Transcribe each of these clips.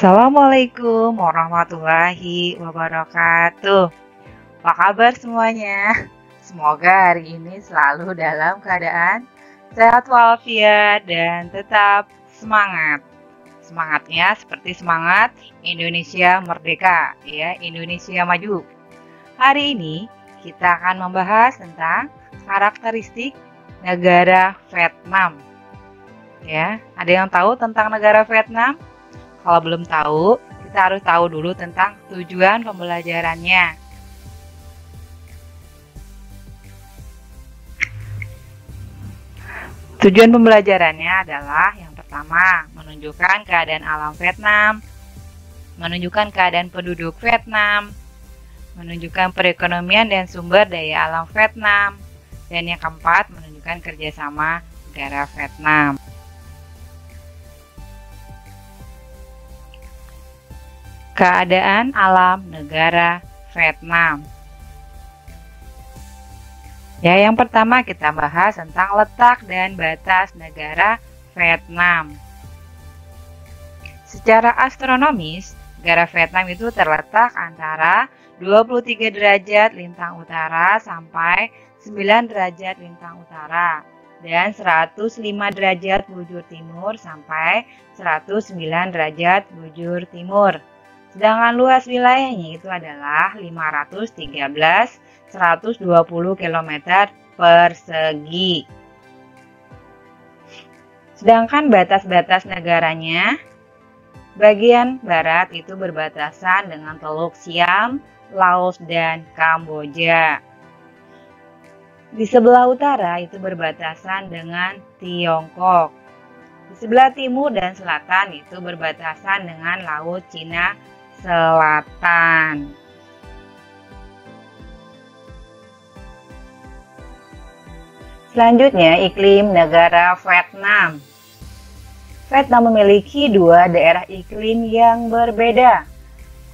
Assalamualaikum warahmatullahi wabarakatuh. Apa kabar semuanya? Semoga hari ini selalu dalam keadaan sehat walafiat dan tetap semangat. Semangatnya seperti semangat Indonesia Merdeka, ya, Indonesia Maju. Hari ini kita akan membahas tentang karakteristik negara Vietnam. Ya, ada yang tahu tentang negara Vietnam? Kalau belum tahu, kita harus tahu dulu tentang tujuan pembelajarannya. Tujuan pembelajarannya adalah yang pertama, menunjukkan keadaan alam Vietnam, menunjukkan keadaan penduduk Vietnam, menunjukkan perekonomian dan sumber daya alam Vietnam, dan yang keempat, menunjukkan kerjasama negara Vietnam. Keadaan alam negara Vietnam. Ya, yang pertama kita bahas tentang letak dan batas negara Vietnam. Secara astronomis, negara Vietnam itu terletak antara 23 derajat lintang utara sampai 9 derajat lintang utara dan 105 derajat bujur timur sampai 109 derajat bujur timur. Sedangkan luas wilayahnya itu adalah 513.120 km persegi. Sedangkan batas-batas negaranya, bagian barat itu berbatasan dengan Teluk Siam, Laos, dan Kamboja. Di sebelah utara itu berbatasan dengan Tiongkok. Di sebelah timur dan selatan itu berbatasan dengan Laut Cina Selatan. Selanjutnya, iklim negara Vietnam. Vietnam memiliki dua daerah iklim yang berbeda.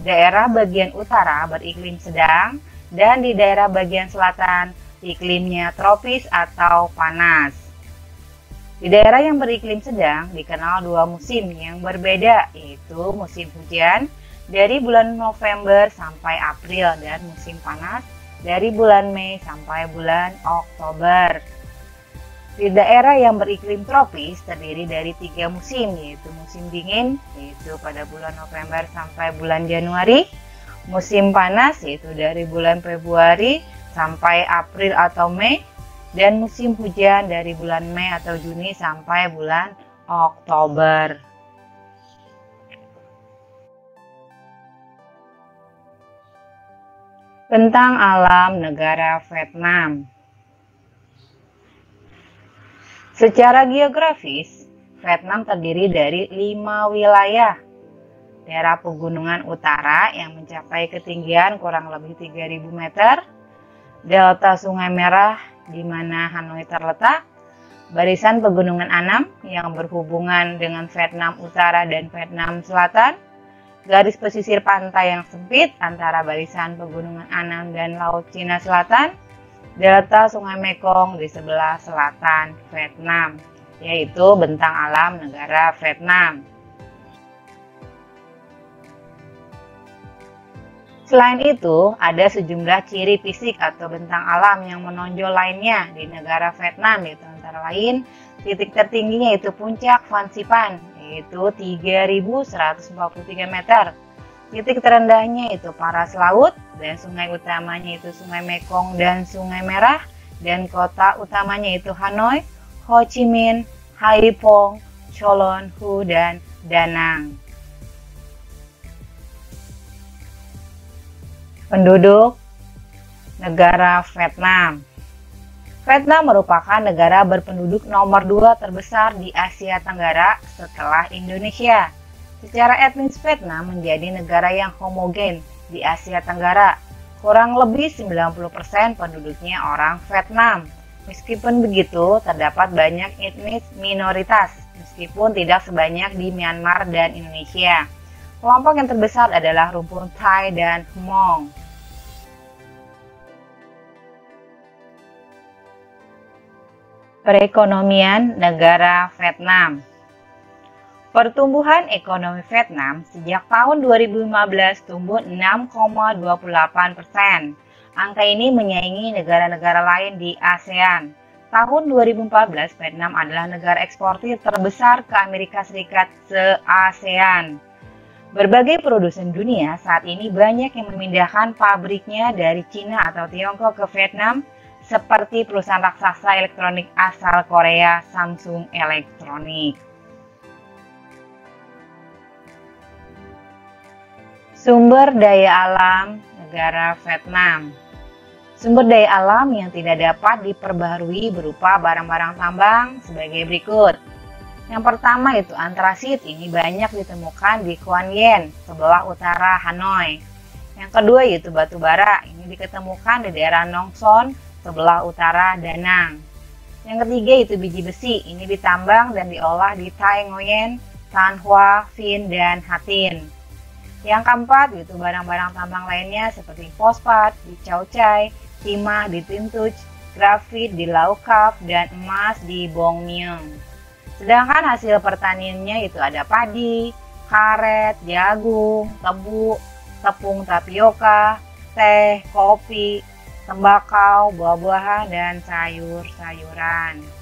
Daerah bagian utara beriklim sedang dan di daerah bagian selatan iklimnya tropis atau panas. Di daerah yang beriklim sedang dikenal dua musim yang berbeda, yaitu musim hujan dari bulan November sampai April dan musim panas dari bulan Mei sampai bulan Oktober. Di daerah yang beriklim tropis terdiri dari 3 musim, yaitu musim dingin, yaitu pada bulan November sampai bulan Januari, musim panas, yaitu dari bulan Februari sampai April atau Mei, dan musim hujan dari bulan Mei atau Juni sampai bulan Oktober. Tentang alam negara Vietnam. Secara geografis, Vietnam terdiri dari 5 wilayah. Daerah pegunungan utara yang mencapai ketinggian kurang lebih 3.000 meter, delta Sungai Merah di mana Hanoi terletak, barisan pegunungan Annam yang berhubungan dengan Vietnam Utara dan Vietnam Selatan, garis pesisir pantai yang sempit antara barisan pegunungan Annam dan Laut Cina Selatan, delta Sungai Mekong di sebelah selatan Vietnam, yaitu bentang alam negara Vietnam. Selain itu, ada sejumlah ciri fisik atau bentang alam yang menonjol lainnya di negara Vietnam, yaitu antara lain titik tertingginya itu puncak Phan Xipang, yaitu 3.143 meter. Titik terendahnya itu Paras Laut, dan sungai utamanya itu Sungai Mekong dan Sungai Merah, dan kota utamanya itu Hanoi, Ho Chi Minh, Hai Phong, Cholon, Hu, dan Da Nang. Penduduk negara Vietnam. Vietnam merupakan negara berpenduduk nomor 2 terbesar di Asia Tenggara setelah Indonesia. Secara etnis Vietnam menjadi negara yang homogen di Asia Tenggara. Kurang lebih 90% penduduknya orang Vietnam. Meskipun begitu, terdapat banyak etnis minoritas, meskipun tidak sebanyak di Myanmar dan Indonesia. Kelompok yang terbesar adalah rumpun Thai dan Hmong. Perekonomian negara Vietnam. Pertumbuhan ekonomi Vietnam sejak tahun 2015 tumbuh 6,28%. Angka ini menyaingi negara-negara lain di ASEAN. Tahun 2014, Vietnam adalah negara eksportir terbesar ke Amerika Serikat se-ASEAN. Berbagai produsen dunia saat ini banyak yang memindahkan pabriknya dari Cina atau Tiongkok ke Vietnam, seperti perusahaan raksasa elektronik asal Korea Samsung Electronics. Sumber daya alam negara Vietnam. Sumber daya alam yang tidak dapat diperbaharui berupa barang-barang tambang sebagai berikut. Yang pertama itu antrasit, ini banyak ditemukan di Quan Yen, sebelah utara Hanoi. Yang kedua yaitu batu bara, ini diketemukan di daerah Nong Son, sebelah utara Da Nang. Yang ketiga itu biji besi, ini ditambang dan diolah di Tai Ngoyen, Tan Hoa, Vinh, dan Hattin. Yang keempat yaitu barang-barang tambang lainnya seperti fosfat di Chao Chai, timah di Tin Tuc, grafit di Lau Caf, dan emas di Bong Myung. Sedangkan hasil pertaniannya itu ada padi, karet, jagung, tebu, tepung tapioka, teh, kopi, tembakau, buah-buahan, dan sayur-sayuran.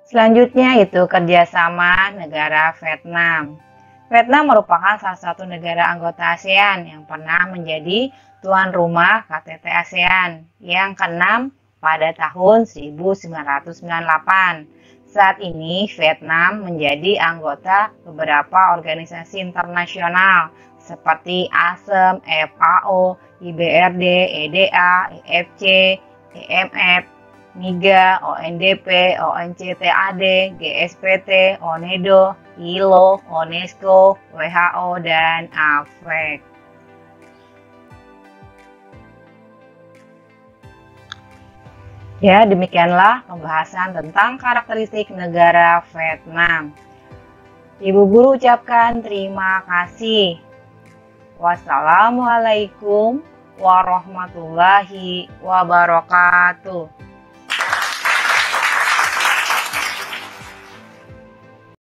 Selanjutnya itu kerjasama negara Vietnam. Vietnam merupakan salah satu negara anggota ASEAN yang pernah menjadi tuan rumah KTT ASEAN yang ke-6 pada tahun 1998. Saat ini Vietnam menjadi anggota beberapa organisasi internasional seperti ASEM, FAO, IBRD, EDA, EFC, EMF, MIGA, ONDP, ONCTAD, GSPT, ONEDO, ILO, UNESCO, WHO, dan APEC. Ya, demikianlah pembahasan tentang karakteristik negara Vietnam. Ibu guru ucapkan terima kasih. Wassalamualaikum warahmatullahi wabarakatuh.